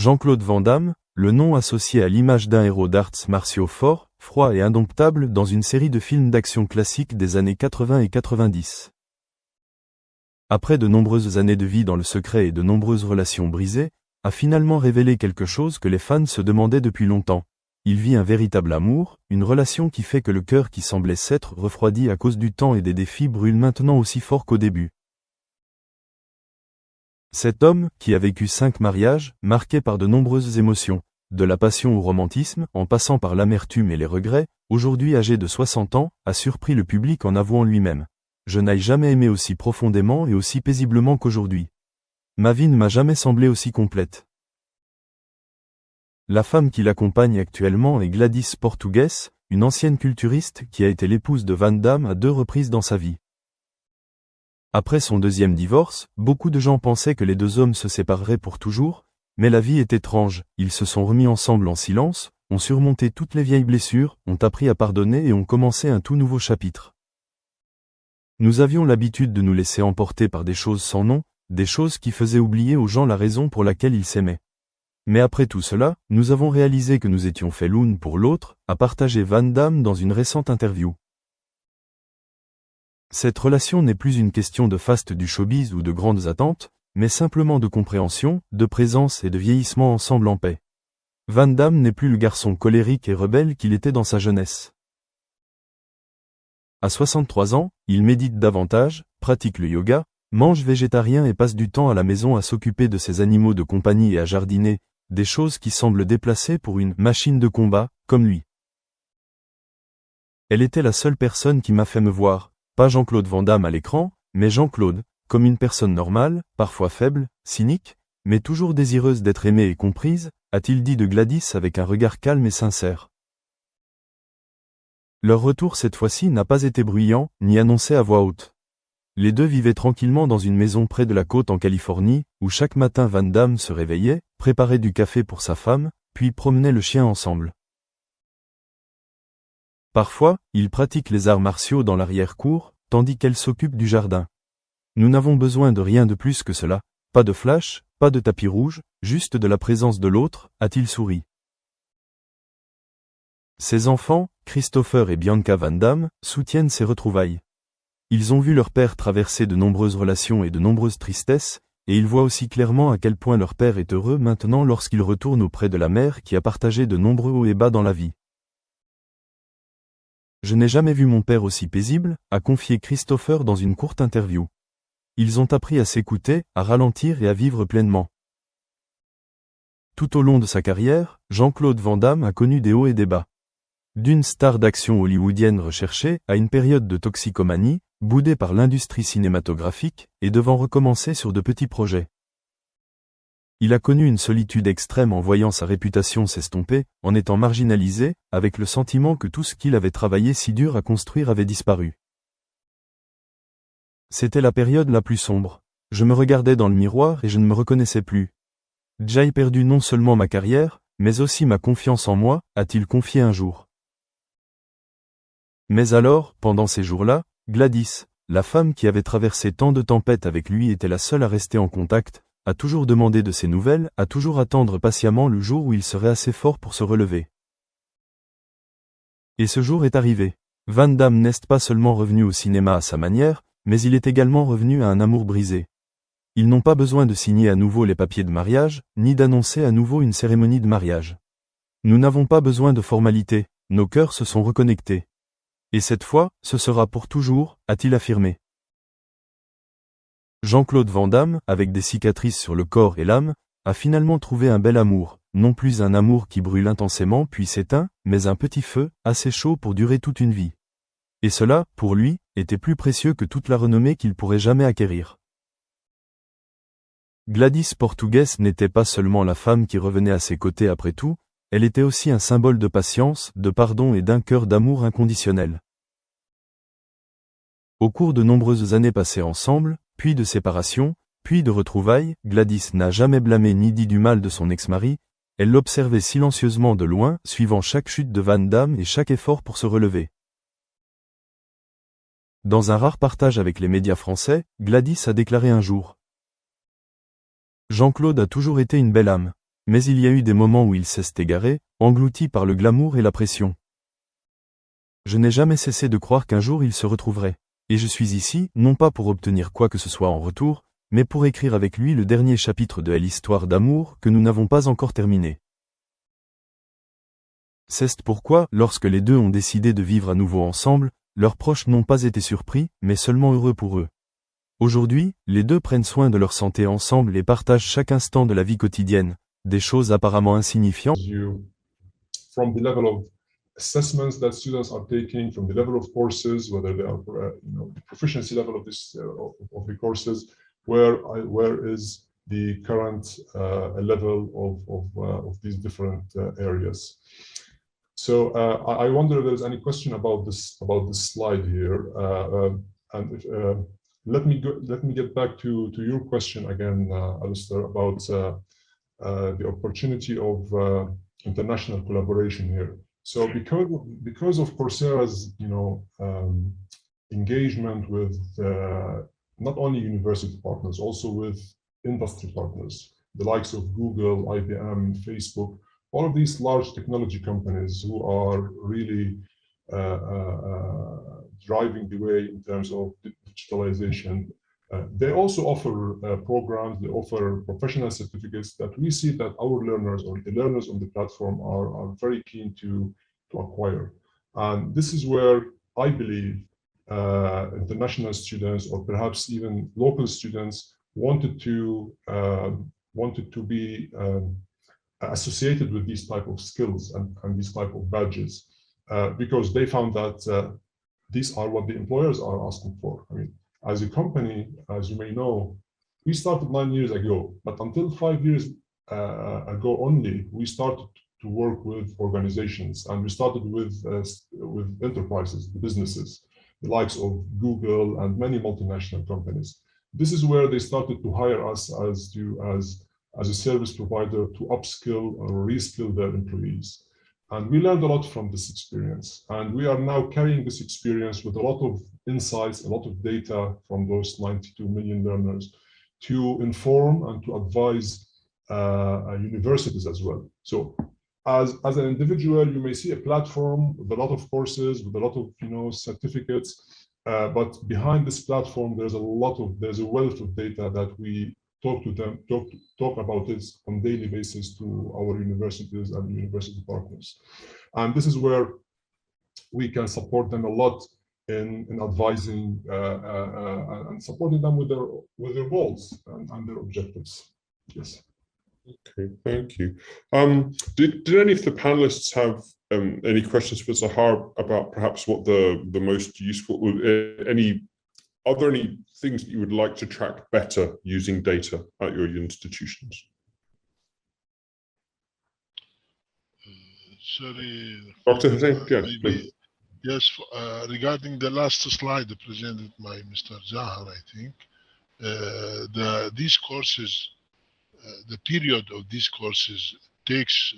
Jean-Claude Van Damme, le nom associé à l'image d'un héros d'arts martiaux fort, froid et indomptable dans une série de films d'action classiques des années 80 et 90. Après de nombreuses années de vie dans le secret et de nombreuses relations brisées, a finalement révélé quelque chose que les fans se demandaient depuis longtemps. Il vit un véritable amour, une relation qui fait que le cœur qui semblait s'être refroidi à cause du temps et des défis brûle maintenant aussi fort qu'au début. Cet homme, qui a vécu 5 mariages, marqués par de nombreuses émotions, de la passion au romantisme, en passant par l'amertume et les regrets, aujourd'hui âgé de 60 ans, a surpris le public en avouant lui-même. Je n'ai jamais aimé aussi profondément et aussi paisiblement qu'aujourd'hui. Ma vie ne m'a jamais semblé aussi complète. La femme qui l'accompagne actuellement est Gladys Portugues, une ancienne culturiste qui a été l'épouse de Van Damme à 2 reprises dans sa vie. Après son deuxième divorce, beaucoup de gens pensaient que les 2 hommes se sépareraient pour toujours, mais la vie est étrange, ils se sont remis ensemble en silence, ont surmonté toutes les vieilles blessures, ont appris à pardonner et ont commencé un tout nouveau chapitre. Nous avions l'habitude de nous laisser emporter par des choses sans nom, des choses qui faisaient oublier aux gens la raison pour laquelle ils s'aimaient. Mais après tout cela, nous avons réalisé que nous étions faits l'une pour l'autre, a partagé Van Damme dans une récente interview. Cette relation n'est plus une question de faste du showbiz ou de grandes attentes, mais simplement de compréhension, de présence et de vieillissement ensemble en paix. Van Damme n'est plus le garçon colérique et rebelle qu'il était dans sa jeunesse. À 63 ans, il médite davantage, pratique le yoga, mange végétarien et passe du temps à la maison à s'occuper de ses animaux de compagnie et à jardiner, des choses qui semblent déplacées pour une machine de combat, comme lui. Elle était la seule personne qui m'a fait me voir, pas Jean-Claude Van Damme à l'écran, mais Jean-Claude, comme une personne normale, parfois faible, cynique, mais toujours désireuse d'être aimée et comprise, a-t-il dit de Gladys avec un regard calme et sincère. Leur retour cette fois-ci n'a pas été bruyant, ni annoncé à voix haute. Les 2 vivaient tranquillement dans une maison près de la côte en Californie, où chaque matin Van Damme se réveillait, préparait du café pour sa femme, puis promenait le chien ensemble. Parfois, ils pratiquent les arts martiaux dans l'arrière-cour, tandis qu'elle s'occupe du jardin. Nous n'avons besoin de rien de plus que cela, pas de flash, pas de tapis rouge, juste de la présence de l'autre, a-t-il souri. Ses enfants, Christopher et Bianca Van Damme, soutiennent ces retrouvailles. Ils ont vu leur père traverser de nombreuses relations et de nombreuses tristesses, et ils voient aussi clairement à quel point leur père est heureux maintenant lorsqu'il retourne auprès de la mère qui a partagé de nombreux hauts et bas dans la vie. Je n'ai jamais vu mon père aussi paisible, a confié Christopher dans une courte interview. Ils ont appris à s'écouter, à ralentir et à vivre pleinement. Tout au long de sa carrière, Jean-Claude Van Damme a connu des hauts et des bas. D'une star d'action hollywoodienne recherchée à une période de toxicomanie, boudé par l'industrie cinématographique, et devant recommencer sur de petits projets. Il a connu une solitude extrême en voyant sa réputation s'estomper, en étant marginalisé, avec le sentiment que tout ce qu'il avait travaillé si dur à construire avait disparu. C'était la période la plus sombre. Je me regardais dans le miroir et je ne me reconnaissais plus. J'ai perdu non seulement ma carrière, mais aussi ma confiance en moi, a-t-il confié un jour. Mais alors, pendant ces jours-là, Gladys, la femme qui avait traversé tant de tempêtes avec lui était la seule à rester en contact, à toujours demander de ses nouvelles, à toujours attendre patiemment le jour où il serait assez fort pour se relever. Et ce jour est arrivé. Van Damme n'est pas seulement revenu au cinéma à sa manière, mais il est également revenu à un amour brisé. Ils n'ont pas besoin de signer à nouveau les papiers de mariage, ni d'annoncer à nouveau une cérémonie de mariage. Nous n'avons pas besoin de formalités, nos cœurs se sont reconnectés. Et cette fois, ce sera pour toujours, a-t-il affirmé. Jean-Claude Van Damme, avec des cicatrices sur le corps et l'âme, a finalement trouvé un bel amour, non plus un amour qui brûle intensément puis s'éteint, mais un petit feu, assez chaud pour durer toute une vie. Et cela, pour lui, était plus précieux que toute la renommée qu'il pourrait jamais acquérir. Gladys Portugues n'était pas seulement la femme qui revenait à ses côtés après tout, elle était aussi un symbole de patience, de pardon et d'un cœur d'amour inconditionnel. Au cours de nombreuses années passées ensemble, puis de séparation, puis de retrouvailles, Gladys n'a jamais blâmé ni dit du mal de son ex-mari, elle l'observait silencieusement de loin, suivant chaque chute de Van Damme et chaque effort pour se relever. Dans un rare partage avec les médias français, Gladys a déclaré un jour : Jean-Claude a toujours été une belle âme. Mais il y a eu des moments où il s'est égaré, englouti par le glamour et la pression. Je n'ai jamais cessé de croire qu'un jour il se retrouverait. Et je suis ici, non pas pour obtenir quoi que ce soit en retour, mais pour écrire avec lui le dernier chapitre de l'histoire d'amour que nous n'avons pas encore terminé. C'est pourquoi, lorsque les deux ont décidé de vivre à nouveau ensemble, leurs proches n'ont pas été surpris, mais seulement heureux pour eux. Aujourd'hui, les deux prennent soin de leur santé ensemble et partagent chaque instant de la vie quotidienne, des choses apparemment insignifiantes. From the level of assessments that students are taking, from the level of courses, whether they are, the proficiency level of of the courses, where is the current level of these different areas. So I wonder if there's any question about this slide here, and if, let me get back to your question again, Alistair, about the opportunity of international collaboration here. So because of Coursera's engagement with not only university partners, also with industry partners, the likes of Google, IBM, Facebook, all of these large technology companies who are really driving the way in terms of digitalization. They also offer programs, they offer professional certificates that we see that our learners or the learners on the platform are very keen to acquire. And this is where I believe international students or perhaps even local students wanted to be associated with these type of skills and these type of badges because they found that these are what the employers are asking for. I mean, as a company, as you may know, we started 9 years ago, but until 5 years ago only, we started to work with organizations, and we started with enterprises, businesses, the likes of Google and many multinational companies. This is where they started to hire us as a service provider to upskill or reskill their employees. And we learned a lot from this experience. And we are now carrying this experience with a lot of insights, a lot of data from those 92 million learners to inform and to advise universities as well. So as an individual, you may see a platform with a lot of courses, with a lot of certificates, but behind this platform, there's a wealth of data that we talk about this on a daily basis to our universities and university partners. And this is where we can support them a lot in advising and supporting them with their goals and their objectives. Yes. Okay, thank you. Did any of the panelists have any questions for Zahar about perhaps what the most useful, are there any things that you would like to track better using data at your institutions? Sorry, Dr. Hussain, yeah, maybe, yes, regarding the last slide presented by Mr. Zahar, I think, these courses, the period of these courses takes